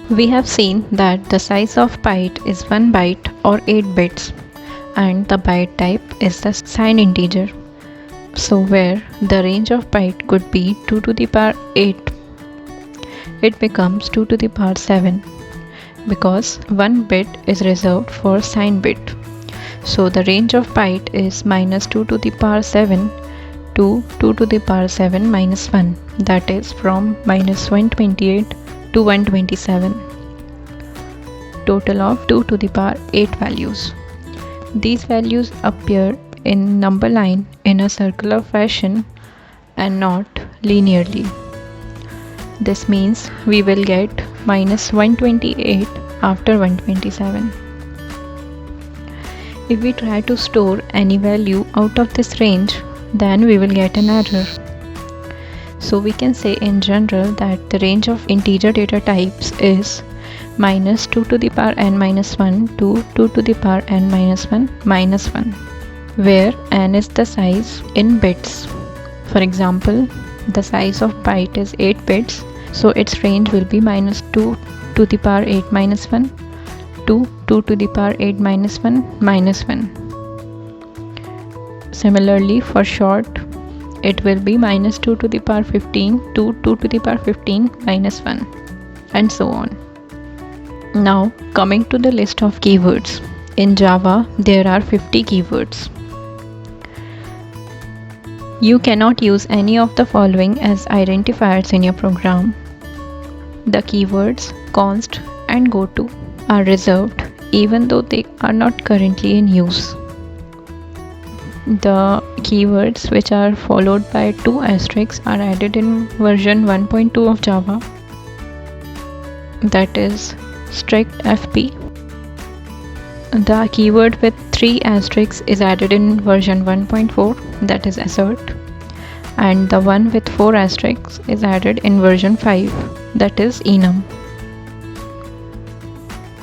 We have seen that the size of byte is 1 byte or 8 bits, and the byte type is the signed integer. So where the range of byte could be 2 to the power 8, it becomes 2 to the power 7 because 1 bit is reserved for signed bit. So the range of byte is minus 2 to the power 7 to 2 to the power 7 minus 1, that is from minus 128 to 127. Total of 2 to the power 8 values. These values appear in number line in a circular fashion and not linearly. This means we will get minus 128 after 127. If we try to store any value out of this range, then we will get an error. So we can say in general that the range of integer data types is minus 2 to the power n minus 1 to 2 to the power n minus 1 minus 1, where n is the size in bits. For example, the size of byte is 8 bits, so its range will be minus 2 to the power 8 minus 1 to 2 to the power 8 minus 1 minus 1. Similarly, for short, it will be minus 2 to the power 15 to 2 to the power 15 minus 1, and so on. Now, coming to the list of keywords. In Java, there are 50 keywords. You cannot use any of the following as identifiers in your program. The keywords const and goto are reserved even though they are not currently in use. The keywords which are followed by 2 asterisks are added in version 1.2 of Java, that is strict FP. The keyword with 3 asterisks is added in version 1.4, that is assert, and the one with 4 asterisks is added in version 5, that is enum.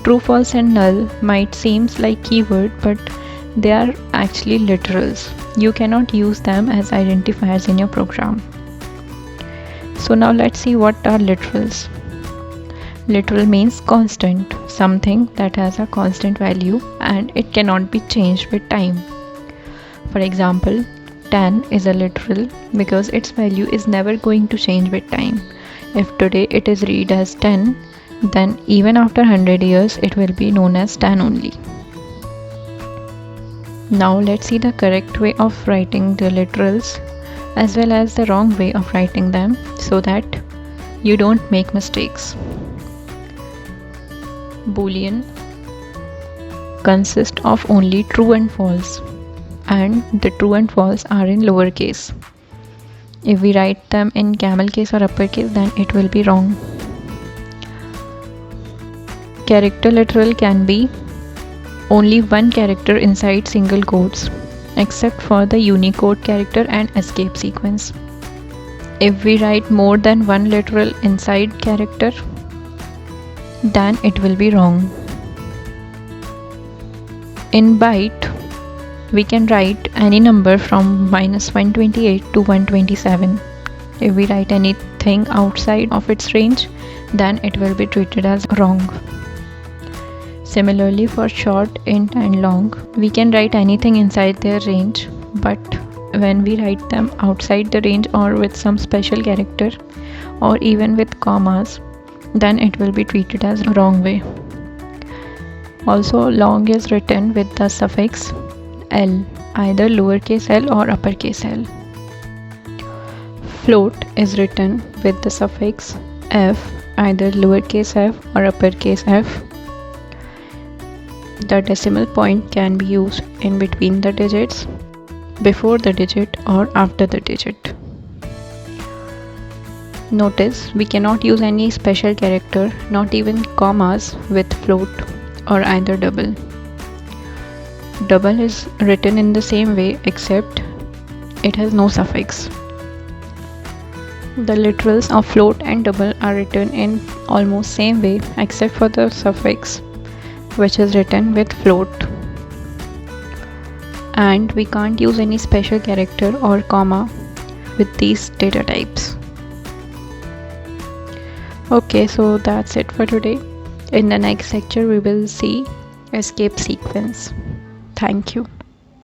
True, false and null might seem like keyword, but they are actually literals. You cannot use them as identifiers in your program. So now let's see what are literals. Literal means constant, something that has a constant value and it cannot be changed with time. For example, 10 is a literal because its value is never going to change with time. If today it is read as 10, then even after 100 years it will be known as 10 only. Now let's see the correct way of writing the literals as well as the wrong way of writing them so that you don't make mistakes. Boolean consists of only true and false, and the true and false are in lowercase. If we write them in camel case or uppercase, then it will be wrong. Character literal can be only one character inside single quotes, except for the Unicode character and escape sequence. If we write more than one literal inside character, then it will be wrong. In byte, we can write any number from minus 128 to 127. If we write anything outside of its range, then it will be treated as wrong. Similarly, for short, int and long, we can write anything inside their range, but when we write them outside the range or with some special character or even with commas, then it will be treated as wrong way. Also, long is written with the suffix l, either lowercase l or uppercase l. Float is written with the suffix f, either lowercase f or uppercase f. The decimal point can be used in between the digits, before the digit or after the digit. Notice we cannot use any special character, not even commas, with float or either double. Double is written in the same way except it has no suffix. The literals of float and double are written in almost same way except for the suffix, which is written with float. And we can't use any special character or comma with these data types. Okay, so that's it for today. In the next lecture we will see escape sequence. Thank you.